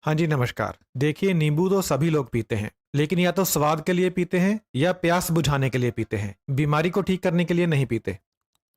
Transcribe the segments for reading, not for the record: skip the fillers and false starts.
हाँ जी, नमस्कार। देखिए, नींबू तो सभी लोग पीते हैं, लेकिन या तो स्वाद के लिए पीते हैं या प्यास बुझाने के लिए पीते हैं। बीमारी को ठीक करने के लिए नहीं पीते।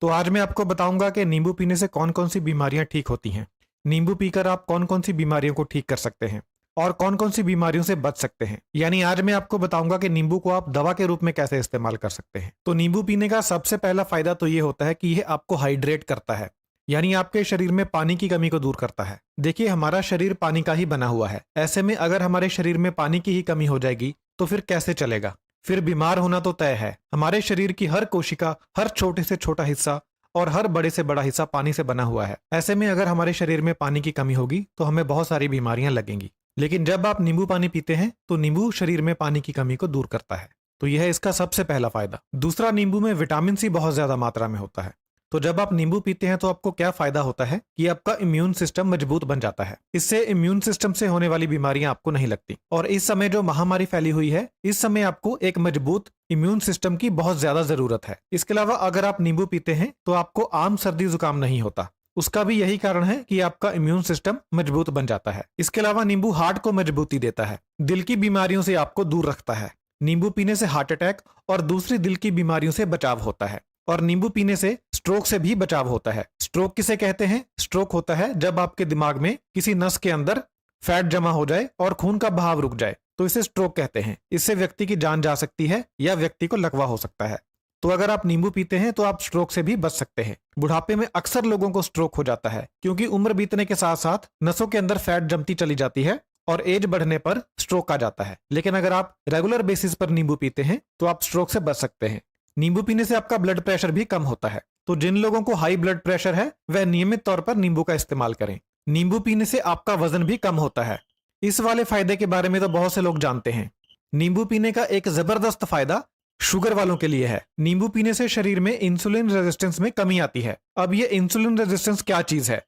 तो आज मैं आपको बताऊंगा कि नींबू पीने से कौन-कौन सी बीमारियां ठीक होती हैं। नींबू पीकर आप कौन-कौन सी बीमारियों को ठीक कर सकते हैं और कौन-कौन सी बीमारियों से बच सकते हैं। यानी आज मैं आपको बताऊंगा कि नींबू को आप दवा के रूप में कैसे इस्तेमाल कर सकते हैं। तो नींबू पीने का सबसे पहला फायदा तो ये होता है कि यह आपको हाइड्रेट करता है, यानी आपके शरीर में पानी की कमी को दूर करता है। देखिए, हमारा शरीर पानी का ही बना हुआ है। ऐसे में अगर हमारे शरीर में पानी की ही कमी हो जाएगी तो फिर कैसे चलेगा। फिर बीमार होना तो तय है। हमारे शरीर की हर कोशिका, हर छोटे से छोटा हिस्सा और हर बड़े से बड़ा हिस्सा पानी से बना हुआ है। ऐसे में अगर हमारे शरीर में पानी की कमी होगी तो हमें बहुत सारी बीमारियां लगेंगी। लेकिन जब आप नींबू पानी पीते हैं तो नींबू शरीर में पानी की कमी को दूर करता है। तो यह है इसका सबसे पहला फायदा। दूसरा, नींबू में विटामिन सी बहुत ज्यादा मात्रा में होता है। तो जब आप नींबू पीते हैं तो आपको क्या फायदा होता है कि आपका इम्यून सिस्टम मजबूत बन जाता है। इससे इम्यून सिस्टम से होने वाली बीमारियां आपको नहीं लगती। और इस समय जो महामारी फैली हुई है, इस समय आपको एक मजबूत इम्यून सिस्टम की बहुत ज्यादा जरूरत है। इसके अलावा अगर आप नींबू पीते हैं तो आपको आम सर्दी जुकाम नहीं होता। उसका भी यही कारण है कि आपका इम्यून सिस्टम मजबूत बन जाता है। इसके अलावा नींबू हार्ट को मजबूती देता है, दिल की बीमारियों से आपको दूर रखता है। नींबू पीने से हार्ट अटैक और दूसरी दिल की बीमारियों से बचाव होता है। और नींबू पीने से स्ट्रोक से भी बचाव होता है। स्ट्रोक किसे कहते हैं? स्ट्रोक होता है जब आपके दिमाग में किसी नस के अंदर फैट जमा हो जाए और खून का बहाव रुक जाए, तो इसे स्ट्रोक कहते हैं। इससे व्यक्ति की जान जा सकती है या व्यक्ति को लकवा हो सकता है। तो अगर आप नींबू पीते हैं तो आप स्ट्रोक से भी बच सकते हैं। बुढ़ापे में अक्सर लोगों को स्ट्रोक हो जाता है क्योंकि उम्र बीतने के साथ साथ नसों के अंदर फैट जमती चली जाती है और एज बढ़ने पर स्ट्रोक आ जाता है। लेकिन अगर आप रेगुलर बेसिस पर नींबू पीते हैं तो आप स्ट्रोक से बच सकते हैं। नींबू पीने से आपका ब्लड प्रेशर भी कम होता है। तो जिन लोगों को हाई ब्लड प्रेशर है वह नियमित तौर पर नींबू का इस्तेमाल करें। नींबू पीने से आपका वजन भी कम होता है। इस वाले फायदे के बारे में तो बहुत से लोग जानते हैं। नींबू पीने का एक जबरदस्त फायदा शुगर वालों के लिए है। नींबू पीने से शरीर में इंसुलिन रेजिस्टेंस में कमी आती है। अब ये इंसुलिन रेजिस्टेंस क्या चीज है?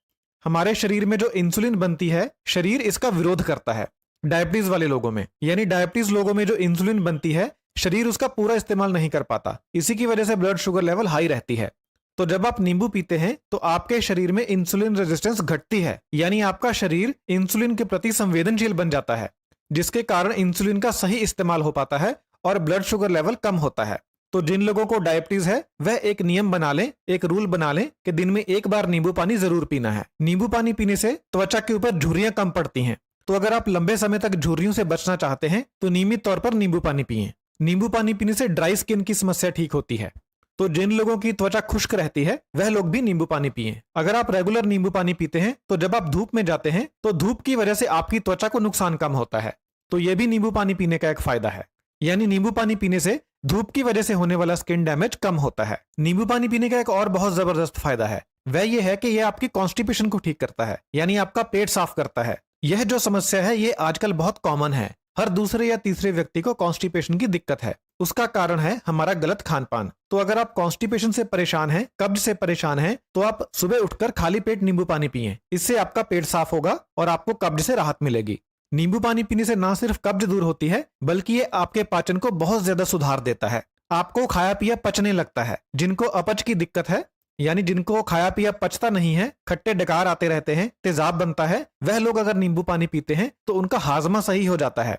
हमारे शरीर में जो इंसुलिन बनती है, शरीर इसका विरोध करता है। डायबिटीज वाले लोगों में, यानी डायबिटीज लोगों में जो इंसुलिन बनती है, शरीर उसका पूरा इस्तेमाल नहीं कर पाता। इसी की वजह से ब्लड शुगर लेवल हाई रहती है। तो जब आप नींबू पीते हैं तो आपके शरीर में इंसुलिन रेजिस्टेंस घटती है, यानी आपका शरीर इंसुलिन के प्रति संवेदनशील बन जाता है, जिसके कारण इंसुलिन का सही इस्तेमाल हो पाता है और ब्लड शुगर लेवल कम होता है। तो जिन लोगों को डायबिटीज है वह एक नियम बना लें, एक रूल बना लें कि दिन में एक बार नींबू पानी जरूर पीना है। नींबू पानी पीने से त्वचा के ऊपर झुर्रियां कम पड़ती हैं। तो अगर आप लंबे समय तक झुर्रियों से बचना चाहते हैं तो नियमित तौर पर नींबू पानी पिएं। नींबू पानी पीने से ड्राई स्किन की समस्या ठीक होती है। तो जिन लोगों की त्वचा खुश्क रहती है वह लोग भी नींबू पानी पिएं। अगर आप रेगुलर नींबू पानी पीते हैं तो जब आप धूप में जाते हैं तो धूप की वजह से आपकी त्वचा को नुकसान कम होता है। तो यह भी नींबू पानी पीने का एक फायदा है। यानी नींबू पानी पीने से धूप की वजह से होने वाला स्किन डैमेज कम होता है। नींबू पानी पीने का एक और बहुत जबरदस्त फायदा है, वह यह है कि यह आपकी कॉन्स्टिपेशन को ठीक करता है, यानी आपका पेट साफ करता है। यह जो समस्या है ये आजकल बहुत कॉमन है। हर दूसरे या तीसरे व्यक्ति को कॉन्स्टिपेशन की दिक्कत है। उसका कारण है हमारा गलत खान पान। तो अगर आप कॉन्स्टिपेशन से परेशान हैं, कब्ज से परेशान हैं, तो आप सुबह उठकर खाली पेट नींबू पानी पिएं। इससे आपका पेट साफ होगा और आपको कब्ज से राहत मिलेगी। नींबू पानी पीने से ना सिर्फ कब्ज दूर होती है बल्कि ये आपके पाचन को बहुत ज्यादा सुधार देता है। आपको खाया पिया पचने लगता है। जिनको अपच की दिक्कत है, यानी जिनको खाया पिया पचता नहीं है, खट्टे डकार आते रहते हैं, तेजाब बनता है, वह लोग अगर नींबू पानी पीते हैं तो उनका हाजमा सही हो जाता है,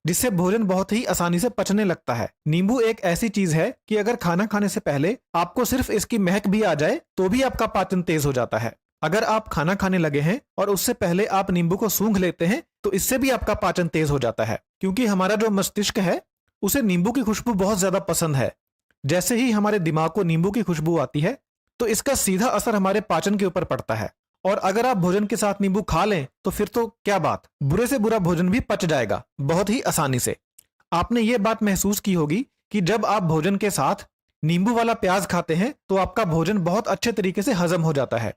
जिससे भोजन बहुत ही आसानी से पचने लगता है। नींबू एक ऐसी चीज है कि अगर खाना खाने से पहले आपको सिर्फ इसकी महक भी आ जाए तो भी आपका पाचन तेज हो जाता है। अगर आप खाना खाने लगे हैं और उससे पहले आप नींबू को सूंघ लेते हैं तो इससे भी आपका पाचन तेज हो जाता है, क्योंकि हमारा जो मस्तिष्क है उसे नींबू की खुशबू बहुत ज्यादा पसंद है। जैसे ही हमारे दिमाग को नींबू की खुशबू आती है तो इसका सीधा असर हमारे पाचन के ऊपर पड़ता है। और अगर आप भोजन के साथ नींबू खा लें तो फिर तो क्या बात, बुरे से बुरा भोजन भी पच जाएगा बहुत ही आसानी से। आपने ये बात महसूस की होगी कि जब आप भोजन के साथ नींबू वाला प्याज खाते हैं तो आपका भोजन बहुत अच्छे तरीके से हजम हो जाता है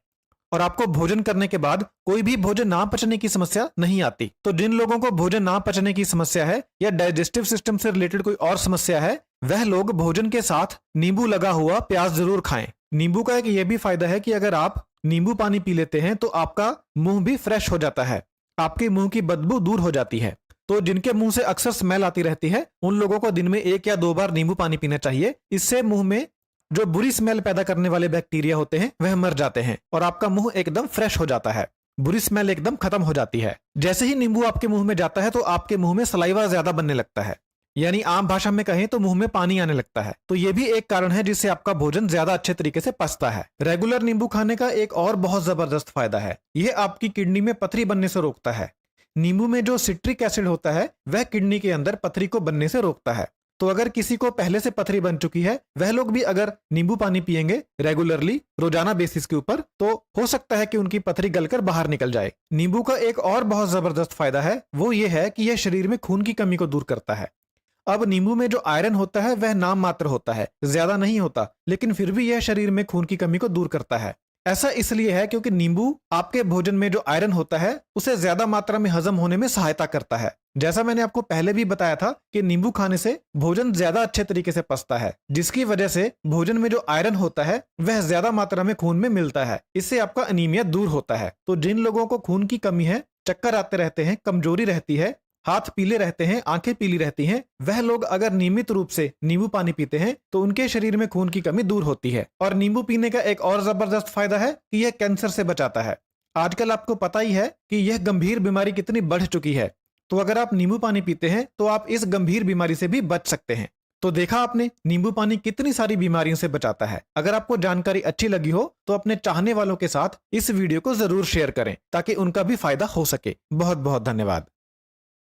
और आपको भोजन करने के बाद कोई भी भोजन ना पचने की समस्या नहीं आती। तो जिन लोगों को भोजन ना पचने की समस्या है या डाइजेस्टिव सिस्टम से रिलेटेड कोई और समस्या है, वह लोग भोजन के साथ नींबू लगा हुआ प्याज जरूर खाएं। नींबू का एक यह भी फायदा है कि अगर आप नींबू पानी पी लेते हैं तो आपका मुंह भी फ्रेश हो जाता है, आपके मुंह की बदबू दूर हो जाती है। तो जिनके मुंह से अक्सर स्मेल आती रहती है उन लोगों को दिन में 1 या 2 बार नींबू पानी पीना चाहिए। इससे मुंह में जो बुरी स्मेल पैदा करने वाले बैक्टीरिया होते हैं वह मर जाते हैं और आपका मुंह एकदम फ्रेश हो जाता है। बुरी स्मेल एकदम खत्म हो जाती है। जैसे ही नींबू आपके मुंह में जाता है तो आपके मुंह में सलाइवा ज्यादा बनने लगता है, यानी आम भाषा में कहें तो मुंह में पानी आने लगता है। तो ये भी एक कारण है जिससे आपका भोजन ज्यादा अच्छे तरीके से पचता है। रेगुलर नींबू खाने का एक और बहुत जबरदस्त फायदा है, यह आपकी किडनी में पथरी बनने से रोकता है। नींबू में जो सिट्रिक एसिड होता है वह किडनी के अंदर पथरी को बनने से रोकता है। तो अगर किसी को पहले से पथरी बन चुकी है, वह लोग भी अगर नींबू पानी पिएंगे रेगुलरली रोजाना बेसिस के ऊपर, तो हो सकता है कि उनकी पथरी गलकर बाहर निकल जाए। नींबू का एक और बहुत जबरदस्त फायदा है, वो ये है कि यह शरीर में खून की कमी को दूर करता है। अब नींबू में जो आयरन होता है वह नाम मात्र होता है, ज्यादा नहीं होता, लेकिन फिर भी यह शरीर में खून की कमी को दूर करता है। ऐसा इसलिए है क्योंकि नींबू आपके भोजन में जो आयरन होता है उसे ज्यादा मात्रा में हजम होने में सहायता करता है। जैसा मैंने आपको पहले भी बताया था कि नींबू खाने से भोजन ज्यादा अच्छे तरीके से पचता है, जिसकी वजह से भोजन में जो आयरन होता है वह ज्यादा मात्रा में खून में मिलता है। इससे आपका अनीमिया दूर होता है। तो जिन लोगों को खून की कमी है, चक्कर आते रहते हैं, कमजोरी रहती है, हाथ पीले रहते हैं, आंखें पीली रहती हैं, वह लोग अगर नियमित रूप से नींबू पानी पीते हैं तो उनके शरीर में खून की कमी दूर होती है। और नींबू पीने का एक और जबरदस्त फायदा है कि यह कैंसर से बचाता है। आजकल आपको पता ही है कि यह गंभीर बीमारी कितनी बढ़ चुकी है। तो अगर आप नींबू पानी पीते हैं तो आप इस गंभीर बीमारी से भी बच सकते हैं। तो देखा आपने, नींबू पानी कितनी सारी बीमारियों से बचाता है। अगर आपको जानकारी अच्छी लगी हो तो अपने चाहने वालों के साथ इस वीडियो को जरूर शेयर करें ताकि उनका भी फायदा हो सके। बहुत बहुत धन्यवाद।